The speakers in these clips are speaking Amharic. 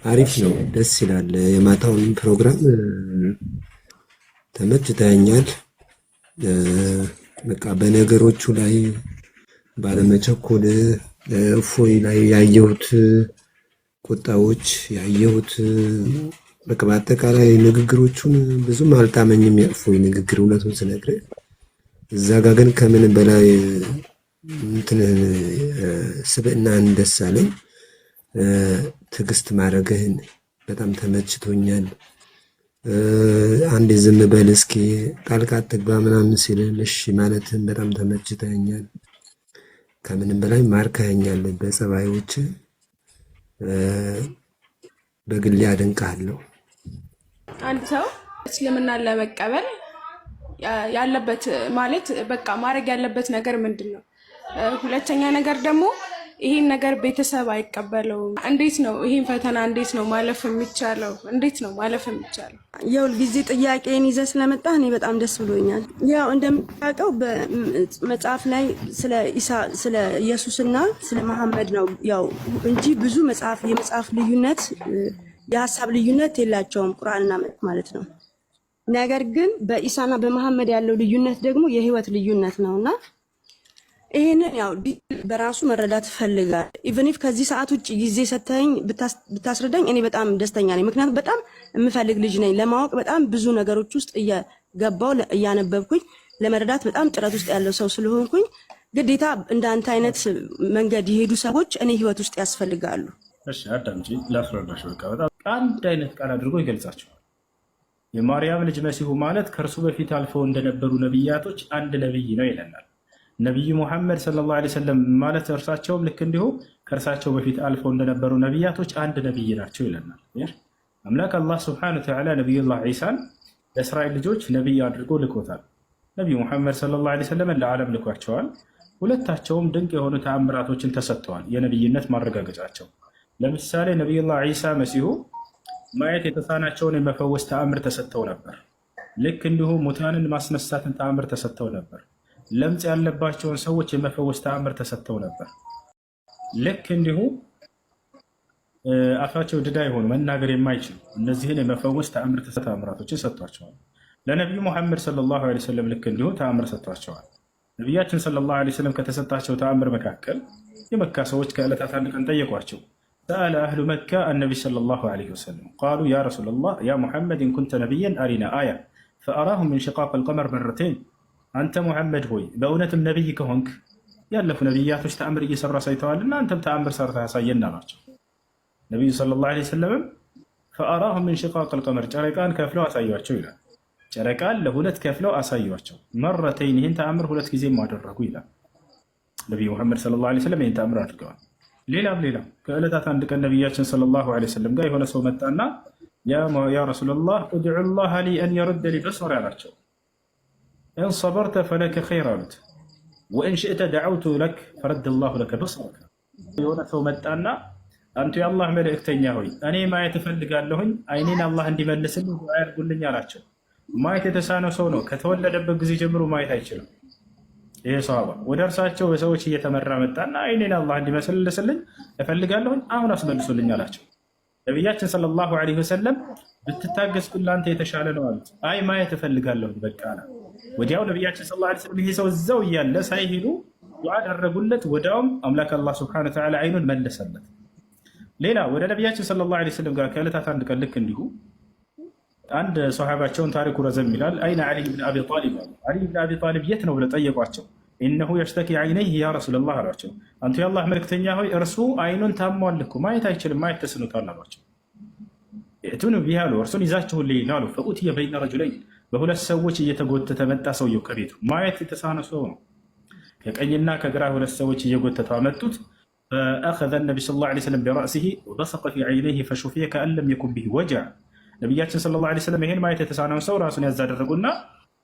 አሪፍ ነው፣ ደስ ይላል። የማታውን ፕሮግራም ተመችቶኛል። በቃ በነገሮቹ ላይ ባለመቸኮል እፎይ ላይ ያየሁት ቁጣዎች ያየሁት በቃ በአጠቃላይ ንግግሮቹን ብዙም አልጣመኝም። የእፎይ ንግግር እውነቱን ስነግርህ እዛ ጋ ግን ከምን በላይ እንትን ስብዕናህን ደስ አለኝ። ትዕግስት ማድረግህን በጣም ተመችቶኛል። አንድ ዝም በል እስኪ ጣልቃ አትግባ ምናምን ሲልህ እሺ ማለትህን በጣም ተመችቶኛል። ከምንም በላይ ማርከኸኛል በጸባዮች። በግሌ አደንቅሃለሁ። አንድ ሰው እስልምናን ለመቀበል ያለበት ማለት በቃ ማድረግ ያለበት ነገር ምንድን ነው? ሁለተኛ ነገር ደግሞ ይሄን ነገር ቤተሰብ አይቀበለውም። እንዴት ነው ይሄን ፈተና እንዴት ነው ማለፍ የሚቻለው? እንዴት ነው ማለፍ የሚቻለው? የሁል ጊዜ ጥያቄን ይዘህ ስለመጣህ እኔ በጣም ደስ ብሎኛል። ያው እንደምታውቀው በመጽሐፍ ላይ ስለ ኢሳ ስለ ኢየሱስና ስለ መሐመድ ነው ያው እንጂ ብዙ የመጽሐፍ ልዩነት የሀሳብ ልዩነት የላቸውም ቁርአንና ማለት ነው። ነገር ግን በኢሳና በመሐመድ ያለው ልዩነት ደግሞ የህይወት ልዩነት ነውና ይሄንን ያው በራሱ መረዳት ፈልጋል። ኢቭን ኢፍ ከዚህ ሰዓት ውጭ ጊዜ ሰተኝ ብታስረዳኝ እኔ በጣም ደስተኛ ነኝ። ምክንያቱም በጣም የምፈልግ ልጅ ነኝ። ለማወቅ በጣም ብዙ ነገሮች ውስጥ እየገባው እያነበብኩኝ ለመረዳት በጣም ጥረት ውስጥ ያለው ሰው ስለሆንኩኝ ግዴታ እንዳንተ አይነት መንገድ የሄዱ ሰዎች እኔ ህይወት ውስጥ ያስፈልጋሉ። እሺ አዳምጪ፣ ላስረዳሽ። በቃ በጣም አንድ አይነት ቃል አድርጎ ይገልጻቸዋል። የማርያም ልጅ መሲሁ ማለት ከእርሱ በፊት አልፈው እንደነበሩ ነቢያቶች አንድ ነቢይ ነው ይለናል። ነቢዩ ሙሐመድ ሰለላሁ ዐለይሂ ወሰለም ማለት እርሳቸውም ልክ እንዲሁ ከእርሳቸው በፊት አልፈው እንደነበሩ ነቢያቶች አንድ ነቢይ ናቸው ይለናል። አምላክ አላህ ስብሐነሁ ወተዓላ ነቢዩላህ ዒሳን ለእስራኤል ልጆች ነቢይ አድርጎ ልኮታል። ነቢዩ ሙሐመድ ሰለላሁ ዐለይሂ ወሰለም ለዓለም ልኳቸዋል። ሁለታቸውም ድንቅ የሆኑ ተአምራቶችን ተሰጥተዋል፣ የነቢይነት ማረጋገጫቸው። ለምሳሌ ነቢዩላህ ዒሳ መሲሁ ማየት የተሳናቸውን የመፈወስ ተአምር ተሰጥተው ነበር። ልክ እንዲሁ ሙታንን ማስነሳትን ተአምር ተሰጥተው ነበር። ለምጽ ያለባቸውን ሰዎች የመፈወስ ተአምር ተሰጥተው ነበር። ልክ እንዲሁ አፋቸው ድዳ የሆኑ መናገር የማይችሉ እነዚህን የመፈወስ ተአምራቶችን ሰጥቷቸዋል። ለነቢዩ ሙሐመድ ሰለላሁ ዐለይሂ ወሰለም ልክ እንዲሁ ተአምር ሰጥቷቸዋል። ነቢያችን ሰለላሁ ዐለይሂ ወሰለም ከተሰጣቸው ተአምር መካከል የመካ ሰዎች ከዕለታት አንድ ቀን ጠየቋቸው። ሰአለ አህሉ መካ አነቢ ሰለላሁ ዐለይሂ ወሰለም ቃሉ ያ ረሱለላህ ያ ሙሐመድ ኢን ኩንተ ነቢየን አሪና አያ ፈአራሁም ሚን ሽቃቅ አልቀመር መረተይን። አንተ ሙሐመድ ሆይ በእውነትም ነቢይ ከሆንክ ያለፉ ነቢያቶች ተአምር እየሰሩ አሳይተዋልና አንተም ተአምር ሰርተህ ያሳየን አሏቸው። ነቢዩ ሰለላሁ ዐለይሂ ወሰለም ፈአራሁም ሚን ሽቃቅ አልቀመር ጨረቃን ከፍለው አሳዩቸው ይላል። ጨረቃን ለሁለት ከፍለው አሳዩቸው። መረተይን ይህን ተአምር ሁለት ጊዜም አደረጉ ይላል። ነቢዩ ሙሐመድ ሰለላሁ ዐለይሂ ወሰለም ይህን ተአምር አድርገዋል። ሌላም ከዕለታት አንድ ቀን ነቢያችን ሰለላሁ ዐለይሂ ወሰለም ጋር የሆነ ሰው መጣና ያ ረሱለላህ ኡድዑ ላህ ሊ አን የሩደ ሊ በሰሪ አላቸው። ኢን ሰበርተ ፈለከ ኸይር አሉት። ወኢን ሽእተ ደዐውቱ ለክ ፈረደ ላሁ ለከ በሰረከ። የሆነ ሰው መጣና አንቱ የአላህ መልእክተኛ ሆይ እኔ ማየት እፈልጋለሁኝ አይኔን አላህ እንዲመልስልኝ ዱዓ ያድርጉልኝ አላቸው። ማየት የተሳነው ሰው ነው። ከተወለደበት ጊዜ ጀምሮ ማየት አይችልም። ይሄ ሰሃባ ወደ እርሳቸው በሰዎች እየተመራ መጣና አይኔን አላህ እንዲመልስልኝ እፈልጋለሁኝ አሁን አስመልሱልኝ አላቸው። ነቢያችን ሰለላሁ ዐለይሂ ወሰለም ብትታገስ ለአንተ የተሻለ ነው አሉት። አይ ማየት እፈልጋለሁኝ በቃ አለ። ወዲያው ነቢያችን ሰለላሁ ዐለይሂ ወሰለም ይሄ ሰው እዛው እያለ ሳይሄዱ ዱዓ አደረጉለት። ወዲያውም አምላክ አላህ ሱብሓነሁ ወተዓላ አይኑን መለሰለት። ሌላ ወደ ነቢያችን ሰለላሁ ዐለይሂ ወሰለም ጋር ከዕለታት አንድ ቀን ልክ እንዲሁ አንድ ሰሃባቸውን ታሪኩ ረዘም ይላል። አይነ ዓሊ ብን አቢ ጣሊብ አሉ። ዓሊ ብን አቢ ጣሊብ የት ነው ብለው ጠየቋቸው። ኢነሁ የሽተኪ ዐይነይህ ያ ረሱለላህ አሏቸው። አንቱ የአላህ መልክተኛ ሆይ እርሱ አይኑን ታሟል እኮ ማየት አይችልም፣ ማየት ተስኖታል አሏቸው። እቱኑ ቢህ አሉ፣ እርሱን ይዛችሁልኝ አሉ። ፈኡትየ በይነ ረጁለይን በሁለት ሰዎች እየተጎተተ መጣ። ሰውየው ከቤቱ ማየት የተሳነ ሰው ነው። ከቀኝና ከግራ ሁለት ሰዎች እየጎተቱ አመጡት። ፈአኸዘ ነቢ ሰለላሁ ዐለይሂ ወሰለም ቢረእሲሂ ወበሰቀ ፊ ዐይነይህ ፈሹፊየ ከአን ለም የኩን ቢሂ ወጀዕ። ነቢያችን ሰለላሁ ዐለይሂ ወሰለም ይሄን ማየት የተሳነውን ሰው ራሱን ያዛደረጉና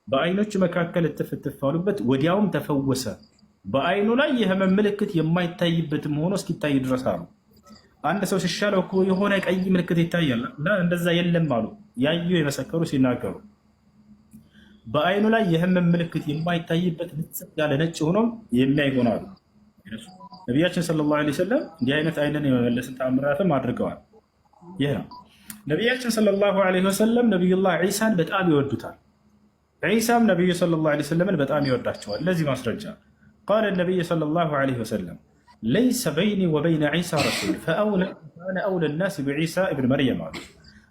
በአይኖቹ መካከል እትፍ አሉበት። ወዲያውም ተፈወሰ። በአይኑ ላይ የህመም ምልክት የማይታይበትም ሆኖ እስኪታይ ድረስ አሉ። አንድ ሰው ሲሻለው እኮ የሆነ ቀይ ምልክት ይታያል፣ እንደዛ የለም አሉ ያዩ የመሰከሩ ሲናገሩ። በአይኑ ላይ የህመም ምልክት የማይታይበት ንጽህ ያለ ነጭ ሆኖም የሚያይ ሆናሉ። ነቢያችን ሰለላሁ ዐለይሂ ወሰለም እንዲህ አይነት አይንን የመመለስን ተአምራትም አድርገዋል። ይህ ነው። ነቢያችን ሰለላሁ ዐለይሂ ወሰለም ነቢዩላህ ዒሳን በጣም ይወዱታል። ዒሳም ነቢዩ ሰለላሁ ዐለይሂ ወሰለምን በጣም ይወዳቸዋል። ለዚህ ማስረጃ ቃለ ነቢይ ሰለላሁ ዐለይሂ ወሰለም ለይሰ በይኒ ወበይነ ዒሳ ረሱል ፈአነ አውለ ናስ ቢዒሳ እብን መርየም አሉ።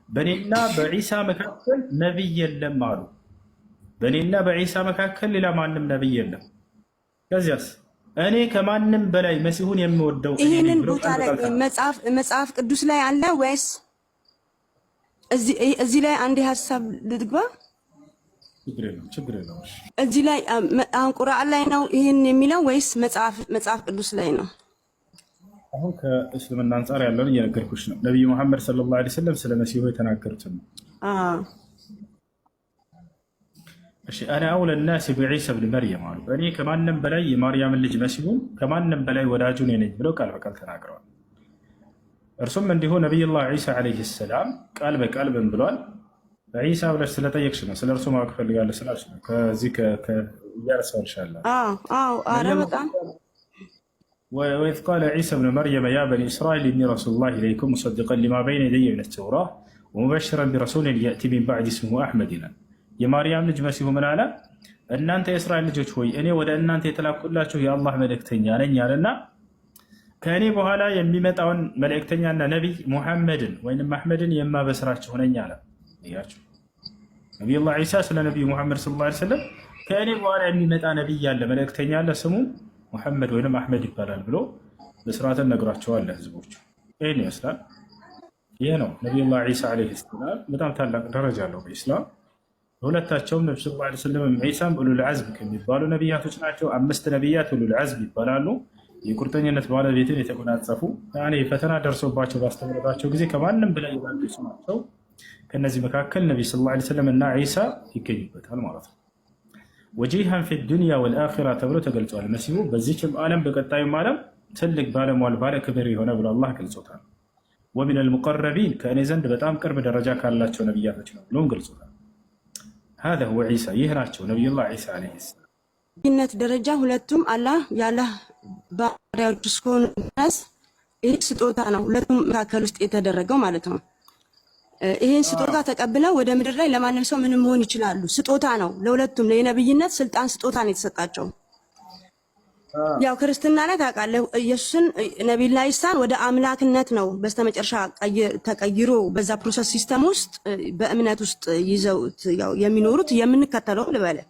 በእኔና በዒሳ መካከል ነቢይ የለም አሉ። በእኔና በዒሳ መካከል ሌላ ማንም ነቢይ የለም። ከዚያስ እኔ ከማንም በላይ መሲሁን የምወደው ይህንን ቦታ ላይ መጽሐፍ ቅዱስ ላይ አለ ወይስ እዚህ ላይ አንድ ሀሳብ ልትግባ? ችግር የለውም። እዚህ ላይ አሁን ቁርአን ላይ ነው ይህን የሚለው ወይስ መጽሐፍ ቅዱስ ላይ ነው? አሁን ከእስልምና አንጻር ያለውን እየነገርኩሽ ነው። ነቢዩ መሐመድ ሰለላሁ ዐለይሂ ወሰለም ስለ መሲሁ የተናገሩትን ነው። እሺ አነ አውለ ናስ ቢዒሳ ብን መርየም አሉ። እኔ ከማንም በላይ የማርያምን ልጅ መሲሁን ከማንም በላይ ወዳጁ እኔ ነኝ ብለው ቃል በቃል ተናግረዋል። እርሱም እንዲሁ ነቢዩላህ ዒሳ ዐለይሂ ሰላም ቃል በቃል ምን ብሏል? ዒሳ ብለሽ ስለጠየቅሽ ነው፣ ስለ እርሱ ማወቅ ፈልጋለሁ ስላልሽ ነው። ከዚህ እያረሳልሻለሁ። ኧረ በጣም ወኢዝ ቃለ ዒሳ ብን መርየም ያ በኒ እስራኤል ኢኒ ረሱሉላህ ኢለይኩም ሙሰዲቀን ሊማ በይነ የደየ ሚነ ተውራህ ወሙበሽረን ቢረሱሊን የእቲ ሚን ባዕዲ እስሙሁ አሕመድ ይላል። የማርያም ልጅ መሲሁ ምን አለ? እናንተ የእስራኤል ልጆች ሆይ እኔ ወደ እናንተ የተላኩላችሁ የአላህ መልእክተኛ ነኝ አለና ከእኔ በኋላ የሚመጣውን መልእክተኛና ነቢይ ሙሐመድን ወይም አሕመድን የማበስራችሁ ነኝ አለ። ያችሁ ነቢዩላህ ዒሳ ስለ ነቢዩ ሙሐመድ ሰለላሁ ዐለይሂ ወሰለም ከእኔ በኋላ የሚመጣ ነቢይ ያለ መልእክተኛ ያለ ስሙ ሙሐመድ ወይም አሕመድ ይባላል ብሎ በስርዓትን ነግሯቸዋል ለህዝቦቹ። ይህን ይመስላል። ይህ ነው ነቢዩላህ ዒሳ ዐለይሂ ሰላም በጣም ታላቅ ደረጃ አለው በኢስላም። ሁለታቸውም ነቢ ሰለላሁ ዐለይሂ ወሰለም ዒሳም ኡሉል ዐዝም ከሚባሉ ነቢያቶች ናቸው። 5 ነቢያት ኡሉል ዐዝም ይባላሉ። የቁርጠኝነት ባለቤትን የተጎናጸፉ ፈተና ደርሶባቸው ባስተምረታቸው ጊዜ ከማንም በላይ የባለሱ ናቸው። ከነዚህ መካከል ነቢ ሰለላሁ ዐለይሂ ወሰለም እና ዒሳ ይገኙበታል ማለት ነው። ወጂሃን ፊ ዱንያ ወልአኺራ ተብሎ ተገልጿል። መሲሁ በዚህም ዓለም በቀጣዩም ዓለም ትልቅ ባለሟል ባለ ክብር የሆነ ብሎ አላህ ገልጾታል። ወሚነል ሙቀረቢን ከእኔ ዘንድ በጣም ቅርብ ደረጃ ካላቸው ነቢያቶች ነው ብሎም ገልጾታል። هذا هو عيسى ይህናቸው ነቢዩላህ ዒሳ ዐለይሂ ሰላም ነት ደረጃ ሁለቱም አላህ ያላህ ባሪያዎች እስከሆኑ ድረስ ይህ ስጦታ ነው ሁለቱም መካከል ውስጥ የተደረገው ማለት ነው። ይህን ስጦታ ተቀብለው ወደ ምድር ላይ ለማንም ሰው ምንም መሆን ይችላሉ። ስጦታ ነው ለሁለቱም የነብይነት ስልጣን ስጦታ ነው የተሰጣቸው። ያው ክርስትና ላይ ታውቃለህ ኢየሱስን ነቢዩላህ ዒሳን ወደ አምላክነት ነው በስተመጨረሻ ተቀይሮ በዛ ፕሮሰስ ሲስተም ውስጥ በእምነት ውስጥ ይዘውት ያው የሚኖሩት የምንከተለው ልበለ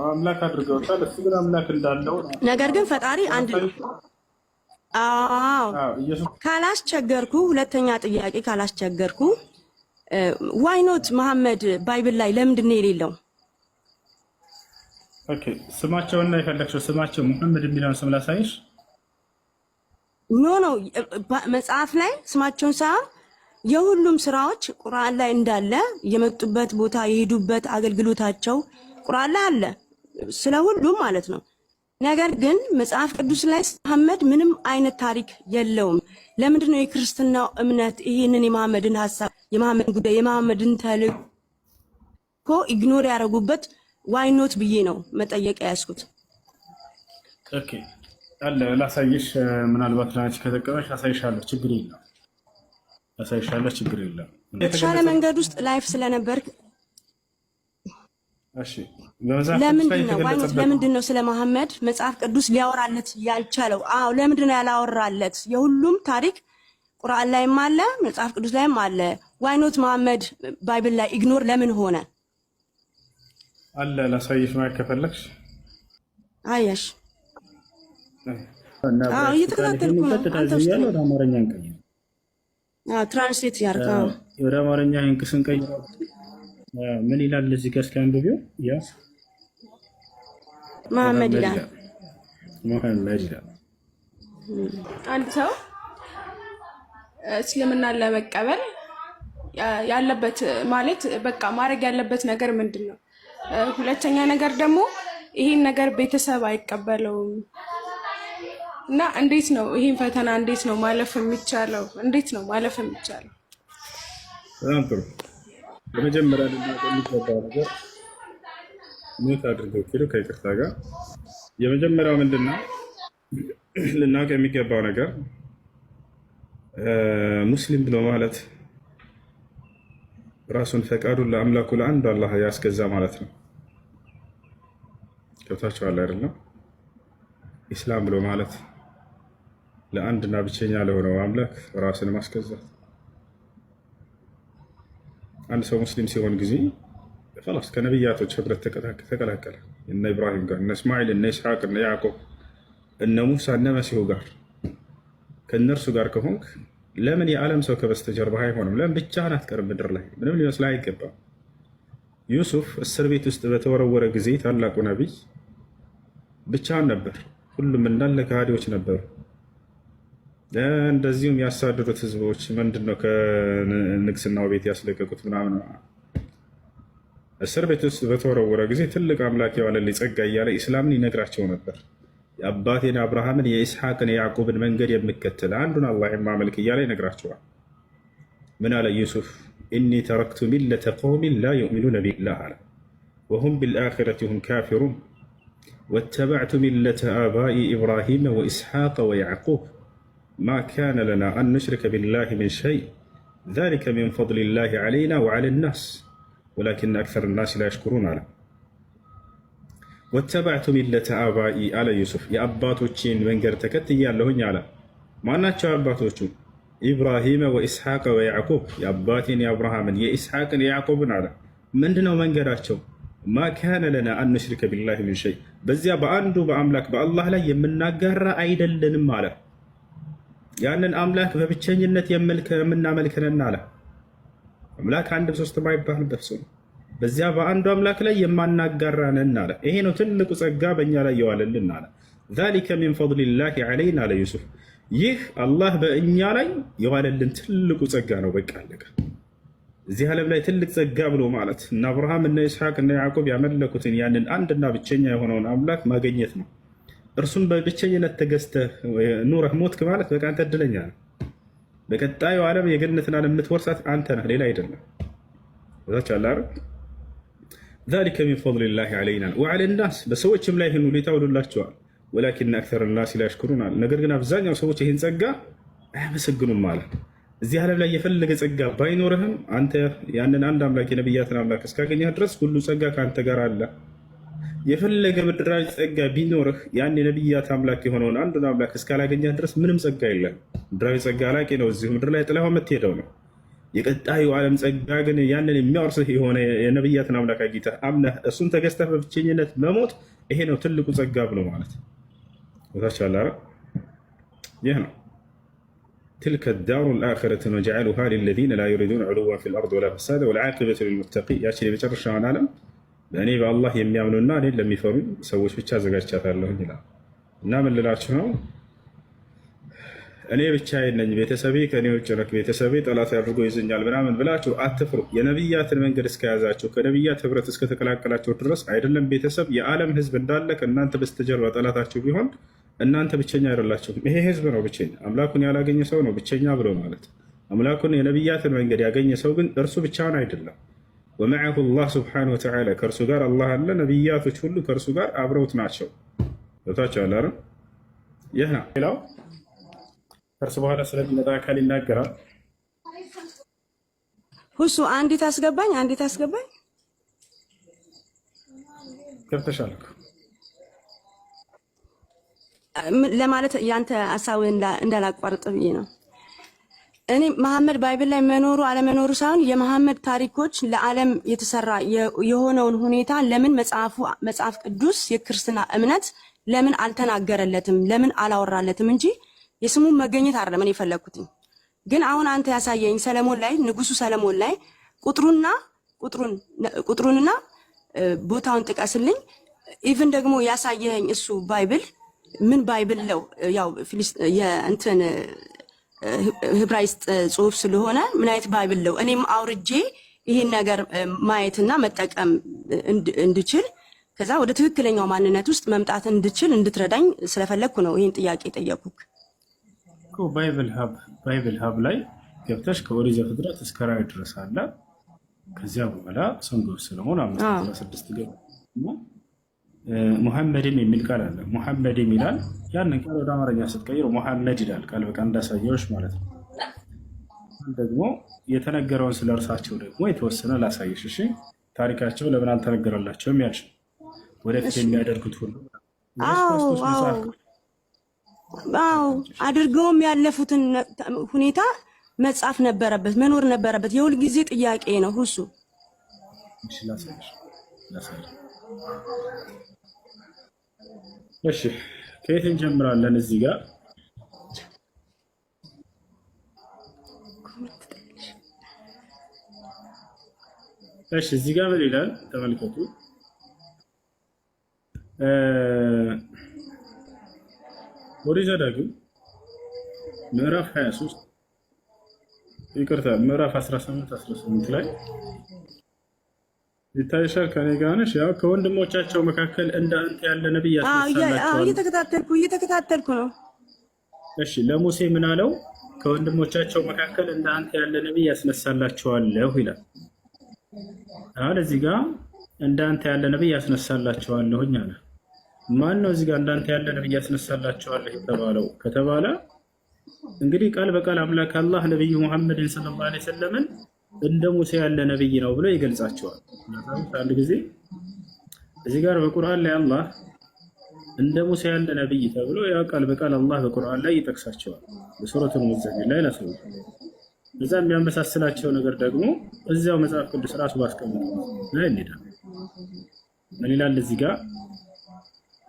አምላክ አድርገውታል። እሱ ግን አምላክ እንዳለው ነገር ግን ፈጣሪ አንድ ነው። ካላስቸገርኩ ሁለተኛ ጥያቄ ካላስቸገርኩ ዋይ ኖት መሐመድ ባይብል ላይ ለምንድን ነው የሌለው? ኦኬ ስማቸውና የፈለግሽው ስማቸው መሐመድ የሚለውን ስም ላሳይሽ። ኖ መጽሐፍ ላይ ስማቸውን ሳይሆን የሁሉም ስራዎች ቁርአን ላይ እንዳለ የመጡበት ቦታ የሄዱበት አገልግሎታቸው ቁርአን ላይ አለ ስለ ሁሉም ማለት ነው። ነገር ግን መጽሐፍ ቅዱስ ላይ መሐመድ ምንም አይነት ታሪክ የለውም። ለምንድን ነው የክርስትናው እምነት ይሄንን የመሐመድን ሐሳብ የመሐመድን ጉዳይ የመሐመድን ተልእኮ ኢግኖር ያደረጉበት? ዋይ ኖት ብዬ ነው መጠየቅ ያስኩት። ኦኬ አለ ላሳይሽ። ምናልባት ላንቺ ከተቀበልሽ አሳይሻለሁ፣ ችግር የለም። አሳይሻለሁ፣ ችግር የለም። የተሻለ መንገድ ውስጥ ላይፍ ስለነበርክ እሺ ለምንድን ነው ስለ መሐመድ መጽሐፍ ቅዱስ ሊያወራለት ያልቻለው? አዎ ለምንድን ነው ያላወራለት? የሁሉም ታሪክ ቁርአን ላይም አለ መጽሐፍ ቅዱስ ላይም አለ። ዋይ ኖት መሐመድ ባይብል ላይ ኢግኖር ለምን ሆነ? አለ ላሳይሽ ማለት ከፈለግሽ አያሽ። አዎ እየተከታተልኩ ነው። ወደ አማርኛ እንቀይር። ትራንስሌት ያርጋው ወደ አማርኛ እንቀይር። ምን ይላል እዚህ ጋር? እስኪ አንብቢው። ያ መሐመድ ይላል። አንድ ሰው እስልምናን ለመቀበል ያለበት ማለት በቃ ማድረግ ያለበት ነገር ምንድን ነው? ሁለተኛ ነገር ደግሞ ይሄን ነገር ቤተሰብ አይቀበለውም እና እንዴት ነው ይሄን ፈተና እንዴት ነው ማለፍ የሚቻለው? እንዴት ነው ማለፍ የሚቻለው? በጣም ጥሩ። በመጀመሪያ የሚገባው ነገር ምን አድርገው ኪሎ ከይቅርታ ጋር የመጀመሪያው ምንድነው ልናውቅ የሚገባው ነገር ሙስሊም ብሎ ማለት ራሱን ፈቃዱን ለአምላኩ ለአንዱ አላህ ያስገዛ ማለት ነው። ገብታችኋል አይደለም? ኢስላም ብሎ ማለት ለአንድና ብቸኛ ለሆነው አምላክ ራስን ማስገዛት። አንድ ሰው ሙስሊም ሲሆን ጊዜ خلاص ከነቢያቶች ህብረት ተቀላቀለ። እነ ኢብራሂም ጋር፣ እነ እስማኤል፣ እነ ኢስሐቅ፣ እነ ያዕቆብ፣ እነ ሙሳ፣ እነ መሲሁ ጋር ከእነርሱ ጋር ከሆንክ ለምን የዓለም ሰው ከበስተጀርባ አይሆንም? ለምን ብቻህን አትቀርም? ምድር ላይ ምንም ሊመስልህ አይገባም። ዩሱፍ እስር ቤት ውስጥ በተወረወረ ጊዜ ታላቁ ነቢይ ብቻህን ነበር። ሁሉም እንዳለ ከሃዲዎች ነበሩ። እንደዚሁም ያሳደዱት ህዝቦች ምንድነው ከንግስናው ቤት ያስለቀቁት ምናምን። እስር ቤት ውስጥ በተወረወረ ጊዜ ትልቅ አምላክ የዋለልኝ ጸጋ እያለ ኢስላምን ይነግራቸው ነበር። የአባቴን አብርሃምን የኢስሐቅን የያዕቆብን መንገድ የምከተል አንዱን አላህ የማመልክ እያለ ይነግራቸዋል። ምን አለ ዩሱፍ? ኢኒ ተረክቱ ሚለተ ቀውሚን ላ ዩእሚኑነ ቢላህ አለ ወሁም ቢልአኺረቲ ሁም ካፊሩን ወተበዕቱ ሚለተ አባኢ ኢብራሂመ ወኢስሐቀ ወያዕቁብ ማ ካነ ለና አን ኑሽሪከ ቢላህ ሚን ሸይ ዛሊከ ሚን ፈድሊላሂ ዐለይና ወዐለ ናስ ወላኪን አክሰረ ናስ ላ የሽኩሩን አለ። ወተበዕቱ ሚለተ አባኢ አለ ዩሱፍ፣ የአባቶችን መንገድ ተከትያለሁኝ አለ። ማናቸው አባቶቹ? ኢብራሂመ ወኢስሐቀ ወያዕቁብ፣ የአባቴን የአብርሃምን የኢስሐቅን የያዕቆብን አለ። ምንድነው መንገዳቸው? ማ ካነ ለና አን ኑሽሪከ ቢላህ ሚን ሸይ፣ በዚያ በአንዱ በአምላክ በአላህ ላይ የምናጋራ አይደለንም አለ። ያንን አምላክ በብቸኝነት የምናመልክነን አለ። አምላክ አንድም ሶስትም አይባልበት ሰው በዚያ በአንዱ አምላክ ላይ የማናጋራነን አለ። ይሄ ነው ትልቁ ጸጋ በእኛ ላይ የዋለልን አለ። ዛሊከ ሚን ፈድሊላሂ ዐለይና አለ ዩሱፍ፣ ይህ አላህ በእኛ ላይ የዋለልን ትልቁ ጸጋ ነው። በቃ አለቀ። እዚህ ዓለም ላይ ትልቅ ጸጋ ብሎ ማለት እነ አብርሃም እነ ኢስሐቅ እነ ያዕቆብ ያመለኩትን ያንን አንድና ብቸኛ የሆነውን አምላክ ማግኘት ነው። እርሱን በብቸኝነት ተገዝተህ ኑረህ ሞትክ ማለት በቃ አንተ እድለኛ ነህ። በቀጣዩ ዓለም የገነትን ዓለም የምትወርሳት አንተ ነህ፣ ሌላ አይደለም። ወዛች አላህ ዛሊከ ሚን ፈድሊላሂ ዐለይና ወዐለ ናስ፣ በሰዎችም ላይ ይህን ሁኔታ ውሎላቸዋል። ወላኪን አክሰረ ናስ ላ የሽኩሩን አለ። ነገር ግን አብዛኛው ሰዎች ይህን ጸጋ አያመሰግኑም ማለት። እዚህ ዓለም ላይ የፈለገ ጸጋ ባይኖርህም አንተ ያንን አንድ አምላክ የነቢያትን አምላክ እስካገኘህ ድረስ ሁሉ ጸጋ ከአንተ ጋር አለ። የፈለገ ምድራዊ ጸጋ ቢኖርህ ያን የነቢያት አምላክ የሆነውን አንዱን አምላክ እስካላገኘህ ድረስ ምንም ጸጋ የለም። ምድራዊ ጸጋ አላቂ ነው፣ እዚሁ ምድር ላይ ጥለኸው የምትሄደው ነው። የቀጣዩ ዓለም ጸጋ ግን ያንን የሚያወርስህ የሆነ የነቢያትን አምላክ አግኝተህ አምነህ እሱን ተገዝተህ በብቸኝነት መሞት፣ ይሄ ነው ትልቁ ጸጋ ብሎ ማለት ታች አላ። ይህ ነው ትልከ ዳሩ ልአኺረቱ ነጅዐሉሃ ሊለዚነ ላ ዩሪዱነ ዑሉወን ፊል አርድ ወላ ፈሳዳ ወልዓቂበቱ ሊልሙተቂን። ያችን የመጨረሻውን ዓለም በእኔ በአላህ የሚያምኑና እኔን ለሚፈሩ ሰዎች ብቻ አዘጋጅቻታለሁ ይላል። እና ምን ልላችሁ ነው? እኔ ብቻዬን ነኝ፣ ቤተሰቤ ከእኔ ውጭ ነው፣ ቤተሰቤ ጠላት አድርጎ ይዘኛል ምናምን ብላችሁ አትፍሩ። የነቢያትን መንገድ እስከያዛችሁ ከነቢያት ህብረት እስከተቀላቀላችሁ ድረስ አይደለም ቤተሰብ፣ የዓለም ህዝብ እንዳለ ከእናንተ በስተጀርባ ጠላታችሁ ቢሆን እናንተ ብቸኛ አይደላችሁም። ይሄ ህዝብ ነው ብቸኛ። አምላኩን ያላገኘ ሰው ነው ብቸኛ ብሎ ማለት። አምላኩን የነቢያትን መንገድ ያገኘ ሰው ግን እርሱ ብቻውን አይደለም። ወመዐሁ ላህ ስብሓነሁ ወተዓላ፣ ከእርሱ ጋር አላህ አለ። ነቢያቶች ሁሉ ከእርሱ ጋር አብረውት ናቸው። ገብታችሁ አለ። ይህ ነው። ሌላው ከእርሱ በኋላ ስለሚመጣ አካል ይናገራል። ሁሱ አንዲት አስገባኝ ገብተሻል ለማለት ያንተ ሀሳብ እንዳላቋርጥ ብዬ ነው። እኔ መሐመድ ባይብል ላይ መኖሩ አለመኖሩ ሳይሆን የመሐመድ ታሪኮች ለዓለም የተሰራ የሆነውን ሁኔታ ለምን መጽሐፍ ቅዱስ የክርስትና እምነት ለምን አልተናገረለትም፣ ለምን አላወራለትም እንጂ የስሙን መገኘት አይደለም እኔ የፈለኩት። ግን አሁን አንተ ያሳየኝ ሰለሞን ላይ ንጉሱ ሰለሞን ላይ ቁጥሩንና ቦታውን ጥቀስልኝ። ኢቭን ደግሞ ያሳየኝ እሱ ባይብል ምን ባይብል ነው? ያው የእንትን ህብራይስጥ ጽሁፍ ስለሆነ ምን አይነት ባይብል ነው? እኔም አውርጄ ይሄን ነገር ማየትና መጠቀም እንድችል ከዛ ወደ ትክክለኛው ማንነት ውስጥ መምጣት እንድችል እንድትረዳኝ ስለፈለኩ ነው ይሄን ጥያቄ ጠየቁክ። ባይብል ሀብ ላይ ገብተሽ ከኦሪት ዘፍጥረት እስከ ራዕይ ድረስ አለ። ከዚያ በኋላ ሰንጎር ሰለሞን 516 ገብ ሙሐመድም የሚል ቃል አለ። ሙሐመድም ይላል። ያንን ቃል ወደ አማርኛ ስትቀይረው ሙሐመድ ይላል። ቃል በቃ እንዳሳየውሽ ማለት ነው። ደግሞ የተነገረውን ስለ እርሳቸው ደግሞ የተወሰነ ላሳየሽ። እሺ ታሪካቸው ለምን አልተነገረላቸውም ያልሽ ወደፊት የሚያደርጉት ሁሉ አድርገውም ያለፉትን ሁኔታ መጻፍ ነበረበት፣ መኖር ነበረበት። የሁል ጊዜ ጥያቄ ነው እሱ። እሺ ላሳየሽ። እሺ ከየት እንጀምራለን? እዚህ ጋር እሺ እዚህ ጋር ምን ይላል ተመልከቱ። ኦሪት ዘዳግም ምዕራፍ 23 ይቅርታ ምዕራፍ 18 ላይ ይታይሻል። ከኔ ጋር ነሽ? ያው ከወንድሞቻቸው መካከል እንደ አንተ ያለ ነብይ ያስነሳላቸው። እየተከታተልኩ ነው። እሺ ለሙሴ ምን አለው? ከወንድሞቻቸው መካከል እንደ አንተ ያለ ነብይ ያስነሳላቸዋለሁ ይላል። አሁን እዚህ ጋር እንደ አንተ ያለ ነብይ ያስነሳላቸዋለሁኝ አለ። ማን ነው እዚህ ጋር እንደ አንተ ያለ ነብይ ያስነሳላቸዋለሁ የተባለው ከተባለ እንግዲህ ቃል በቃል አምላክ አላህ ነብዩ ሙሐመድን ሰለላሁ ዐለይሂ ወሰለም እንደ ሙሴ ያለ ነብይ ነው ብሎ ይገልጻቸዋል። አንድ ጊዜ እዚህ ጋር በቁርአን ላይ አላህ እንደ ሙሴ ያለ ነብይ ተብሎ ያ ቃል በቃል አላህ በቁርአን ላይ ይጠቅሳቸዋል። በሱረቱል ሙዘሚል ላይ ላሰው እዛ የሚያመሳስላቸው ነገር ደግሞ እዚያው መጽሐፍ ቅዱስ ራሱ ባስቀመጠው ላይ እንሄዳለን። ምን ይላል እዚህ ጋር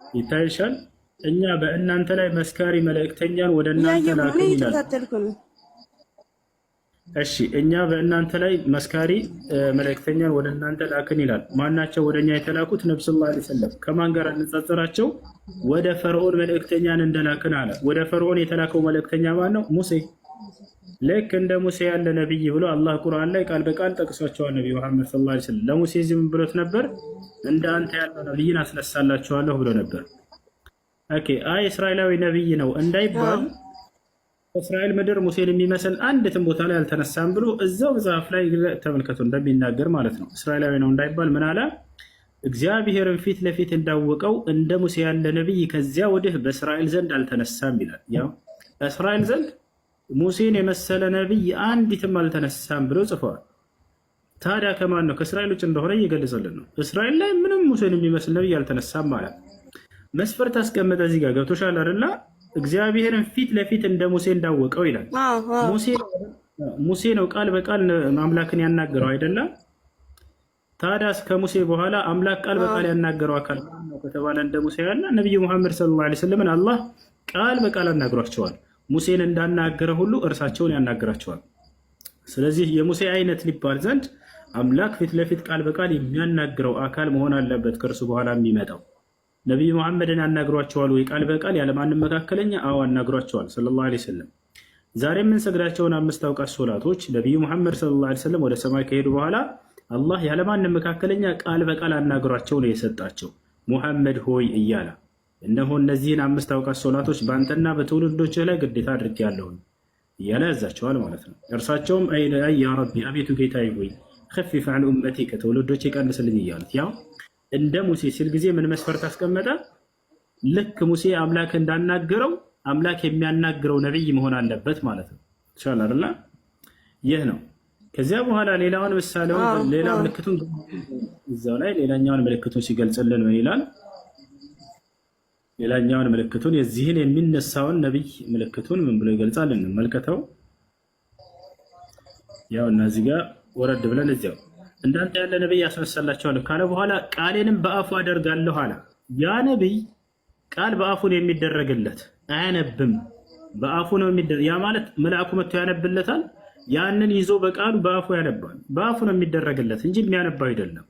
ይታይሻል። እኛ በእናንተ ላይ መስካሪ መልእክተኛን ወደ እናንተ ላክን ይላል። እሺ እኛ በእናንተ ላይ መስካሪ መልእክተኛን ወደ እናንተ ላክን ይላል። ማናቸው ወደኛ የተላኩት? ነብዩ ሰለላሁ ዐለይሂ ወሰለም። ከማን ጋር እንጻጽራቸው? ወደ ፈርዖን መልእክተኛን እንደላክን አለ። ወደ ፈርዖን የተላከው መልእክተኛ ማን ነው? ሙሴ። ልክ እንደ ሙሴ ያለ ነብይ ብሎ አላህ ቁርአን ላይ ቃል በቃል ጠቅሷቸዋል። ነብዩ መሐመድ ሰለላሁ ዐለይሂ ወሰለም ለሙሴ ዝም ብሎት ነበር? እንደ አንተ ያለ ነብይን አስነሳላችኋለሁ ብሎ ነበር። ኦኬ አይ እስራኤላዊ ነብይ ነው እንዳይባል እስራኤል ምድር ሙሴን የሚመስል አንድትም ቦታ ላይ አልተነሳም ብሎ እዛው መጽሐፍ ላይ ተመልከቱ እንደሚናገር ማለት ነው። እስራኤላዊ ነው እንዳይባል ምን አለ? እግዚአብሔርን ፊት ለፊት እንዳወቀው እንደ ሙሴ ያለ ነብይ ከዚያ ወዲህ በእስራኤል ዘንድ አልተነሳም ይላል። ያው እስራኤል ዘንድ ሙሴን የመሰለ ነብይ አንዲትም አልተነሳም ብሎ ጽፈዋል። ታዲያ ከማን ነው? ከእስራኤሎች እንደሆነ እየገለጸልን ነው። እስራኤል ላይ ምንም ሙሴን የሚመስል ነብይ አልተነሳም ማለት መስፈርት አስቀመጠ። እዚህ ጋር ገብቶሻል አይደል? እግዚአብሔርን ፊት ለፊት እንደ ሙሴ እንዳወቀው ይላል። ሙሴ ነው ቃል በቃል አምላክን ያናገረው አይደለም? ታዲያ ከሙሴ በኋላ አምላክ ቃል በቃል ያናገረው አካል ነው ከተባለ እንደ ሙሴ ያለ ነብዩ መሐመድ ሰለላሁ ዐለይሂ ወሰለም አላህ ቃል በቃል አናግሯቸዋል። ሙሴን እንዳናገረ ሁሉ እርሳቸውን ያናግራቸዋል። ስለዚህ የሙሴ አይነት ሊባል ዘንድ አምላክ ፊት ለፊት ቃል በቃል የሚያናግረው አካል መሆን አለበት ከእርሱ በኋላ የሚመጣው። ነብዩ መሐመድን አናግሯቸዋል ወይ ቃል በቃል ያለማንም መካከለኛ? አዎ አናግሯቸዋል ሰለላሁ ዐለይሂ ወሰለም። ዛሬ የምንሰግዳቸውን 5 አውቃት ሶላቶች ነብዩ መሐመድ ሰለላሁ ዐለይሂ ወሰለም ወደ ሰማይ ከሄዱ በኋላ አላህ ያለማንም መካከለኛ ቃል በቃል አናግሯቸው ነው የሰጣቸው። ሙሐመድ ሆይ እያለ እነሆ እነዚህን 5 አውቃት ሶላቶች በአንተና በትውልዶች ላይ ግዴታ አድርጌያለሁ እያለ ያዛቸዋል ማለት ነው። እርሳቸውም አይ ያ ረቢ አቤቱ ጌታዬ ሆይ خفف عن امتي ከትውልዶች ቀንስልኝ እያሉት ያው እንደ ሙሴ ሲል ጊዜ ምን መስፈርት አስቀመጠ? ልክ ሙሴ አምላክ እንዳናገረው አምላክ የሚያናግረው ነብይ መሆን አለበት ማለት ነው። ኢንሻአላህ አይደል? ይህ ነው። ከዚያ በኋላ ሌላውን ምሳሌውን ሌላ ምልክቱን እዛው ላይ ሌላኛውን ምልክቱን ሲገልጽልን ምን ይላል? ሌላኛውን ምልክቱን የዚህን የሚነሳውን ነብይ ምልክቱን ምን ብሎ ይገልጻል? እንመልከተው። ያው እነዚህ ጋር ወረድ ብለን እዚያው እንዳንተ ያለ ነብይ ያስነሳላቸዋለሁ ካለ በኋላ ቃሌንም በአፉ አደርጋለሁ አለ። ያ ነብይ ቃል በአፉ ነው የሚደረግለት፣ አያነብም። በአፉ ነው የሚደረግ። ያ ማለት መልአኩ መጥቶ ያነብለታል። ያንን ይዞ በቃሉ በአፉ ያነባል። በአፉ ነው የሚደረግለት እንጂ የሚያነባው አይደለም።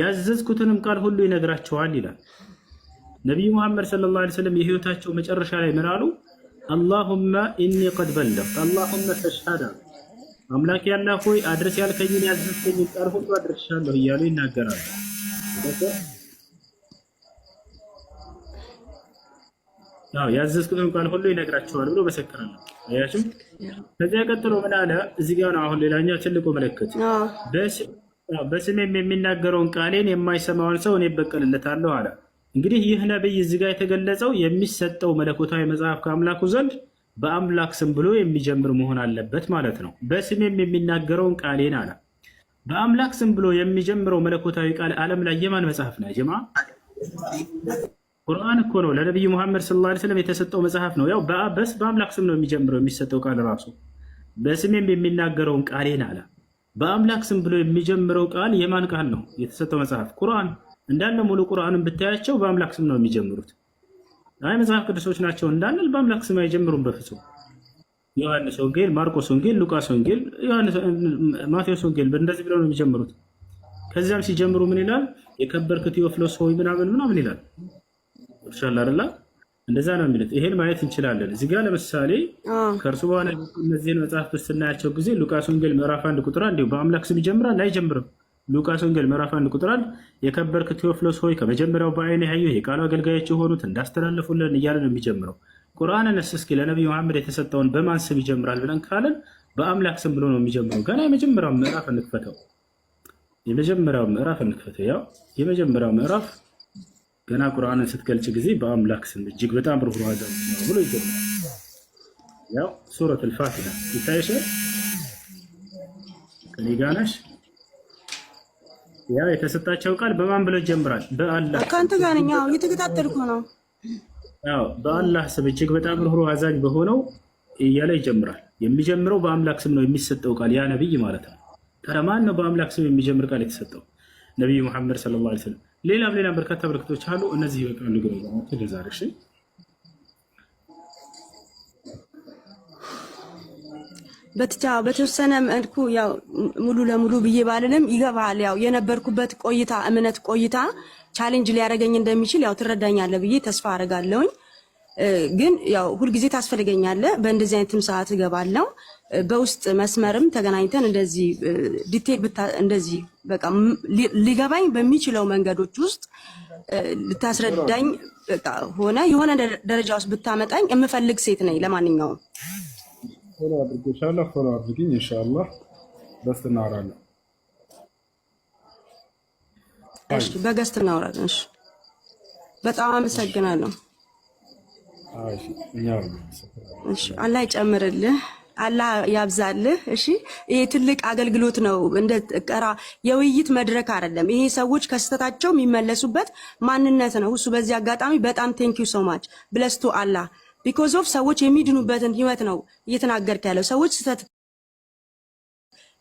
ያዘዝኩትንም ቃል ሁሉ ይነግራቸዋል ይላል ነብዩ መሐመድ ሰለላሁ ዐለይሂ ወሰለም። የህይወታቸው መጨረሻ ላይ ምን አሉ? አላሁመ ኢኒ ቀድ በለግቱ አላሁመ ፈሽሀድ፣ አምላክ ያለ ሆይ አድርስ ያልከኝን ያዘዝከኝን ቃል ሁሉ አድርሻለሁ እያሉ ይናገራሉ። ያዘዝኩትን ቃል ሁሉ ይነግራቸዋል ብሎ መሰከራል። አያችሁ። ከዚያ ቀጥሎ ምን አለ? እዚህ ጋር ነው አሁን ሌላኛው ትልቁ ምልክት። በስሜም የሚናገረውን ቃሌን የማይሰማውን ሰው እኔ እበቀልለታለሁ አለ። እንግዲህ ይህ ነብይ እዚህ ጋር የተገለጸው የሚሰጠው መለኮታዊ መጽሐፍ ከአምላኩ ዘንድ በአምላክ ስም ብሎ የሚጀምር መሆን አለበት ማለት ነው። በስሜም የሚናገረውን ቃሌን አለ። በአምላክ ስም ብሎ የሚጀምረው መለኮታዊ ቃል ዓለም ላይ የማን መጽሐፍ ነው? ጀማ ቁርአን እኮ ነው። ለነብዩ መሐመድ ሰለላሁ ዐለይሂ ወሰለም የተሰጠው መጽሐፍ ነው። ያው በአምላክ ስም ነው የሚጀምረው የሚሰጠው ቃል ራሱ። በስሜም የሚናገረውን ቃሌን አለ። በአምላክ ስም ብሎ የሚጀምረው ቃል የማን ቃል ነው? የተሰጠው መጽሐፍ ቁርአን እንዳለ ሙሉ ቁርአንን ብታያቸው በአምላክ ስም ነው የሚጀምሩት። አይ መጽሐፍ ቅዱሶች ናቸው እንዳንል በአምላክ ስም አይጀምሩም በፍጹም። ዮሐንስ ወንጌል፣ ማርቆስ ወንጌል፣ ሉቃስ ወንጌል፣ ማቴዎስ ወንጌል እንደዚህ ብለው ነው የሚጀምሩት። ከዚያም ሲጀምሩ ምን ይላል? የከበርክ ቴዎፍሎስ ሆይ ምናምን ይላል። ኢንሻአላ አይደል? እንደዛ ነው የሚሉት። ይሄን ማየት እንችላለን። እዚህ ጋር ለምሳሌ ከእርሱ በኋላ እነዚህን መጽሐፍት ስናያቸው ጊዜ ሉቃስ ወንጌል ምዕራፍ 1 ቁጥር 1 በአምላክ ስም ይጀምራል አይጀምርም? ሉቃስ ወንጌል ምዕራፍ 1 ቁጥር 1 የከበርክ ቴዎፍሎስ ሆይ ከመጀመሪያው በዓይኔ ያየሁ የቃሉ አገልጋዮች የሆኑት እንዳስተላለፉልን እያለ ነው የሚጀምረው። ቁርአንንስ እስኪ ለነብዩ መሐመድ የተሰጠውን በማን ስም ይጀምራል ብለን ካለን በአምላክ ስም ብሎ ነው የሚጀምረው። ገና የመጀመሪያው ምዕራፍ እንክፈተው። ያው የመጀመሪያው ምዕራፍ ገና ቁርአንን ስትገልጽ ጊዜ በአምላክ ስም እጅግ በጣም ሩህሩህ አዛኝ ነው ብሎ ይጀምራል። ያው ሱረቱል ፋቲሃ ይታይሻል። ከኔ ጋር ነሽ? ያው የተሰጣቸው ቃል በማን ብሎ ይጀምራል? በአላህ። ካንተ ጋር ነኝ። ያው እየተከታተልኩ ነው። ያው በአላህ ስም እጅግ በጣም ሩህሩህ አዛኝ በሆነው እያለ ይጀምራል። የሚጀምረው በአምላክ ስም ነው የሚሰጠው ቃል ያ ነብይ ማለት ነው። ታዲያ ማን ነው በአምላክ ስም የሚጀምር ቃል የተሰጠው? ነብዩ መሐመድ ሰለላሁ ዐለይሂ ወሰለም። ሌላም በርካታ ምልክቶች አሉ። እነዚህ በቃሉ ግን ተደዛርሽ በተወሰነ መልኩ ያው ሙሉ ለሙሉ ብዬ ባልልም ይገባል። ያው የነበርኩበት እምነት ቆይታ ቻሌንጅ ሊያደርገኝ እንደሚችል ያው ትረዳኛለህ ብዬ ተስፋ አደርጋለሁኝ። ግን ያው ሁልጊዜ ታስፈልገኛለህ። በእንደዚህ አይነትም ሰዓት እገባለሁ። በውስጥ መስመርም ተገናኝተን እንደዚህ ዲቴል እንደዚህ በቃ ሊገባኝ በሚችለው መንገዶች ውስጥ ልታስረዳኝ በቃ የሆነ ደረጃ ውስጥ ብታመጣኝ የምፈልግ ሴት ነኝ። ለማንኛውም ፎሎ አድርጎሻለሁ። ፎሎ አድርጊኝ ኢንሻአላህ። በስት እናወራለን። እሺ፣ በገስት እናወራለን። እሺ፣ በጣም አመሰግናለሁ። እሺ፣ አላህ ይጨምርልህ፣ አላህ ያብዛልህ። እሺ፣ ይሄ ትልቅ አገልግሎት ነው። እንደ ቀራ የውይይት መድረክ አይደለም። ይሄ ሰዎች ከስተታቸው የሚመለሱበት ማንነት ነው። እሱ በዚህ አጋጣሚ በጣም ቴንክ ዩ ሶ ማች ብለስ ቱ አላህ ቢኮዝ ኦፍ ሰዎች የሚድኑበትን ህይወት ነው እየተናገርክ ያለው። ሰዎች ስተት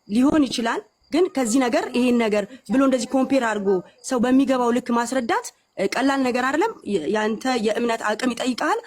ሊሆን ይችላል፣ ግን ከዚህ ነገር ይሄን ነገር ብሎ እንደዚህ ኮምፔር አድርጎ ሰው በሚገባው ልክ ማስረዳት ቀላል ነገር አይደለም። ያንተ የእምነት አቅም ይጠይቃል።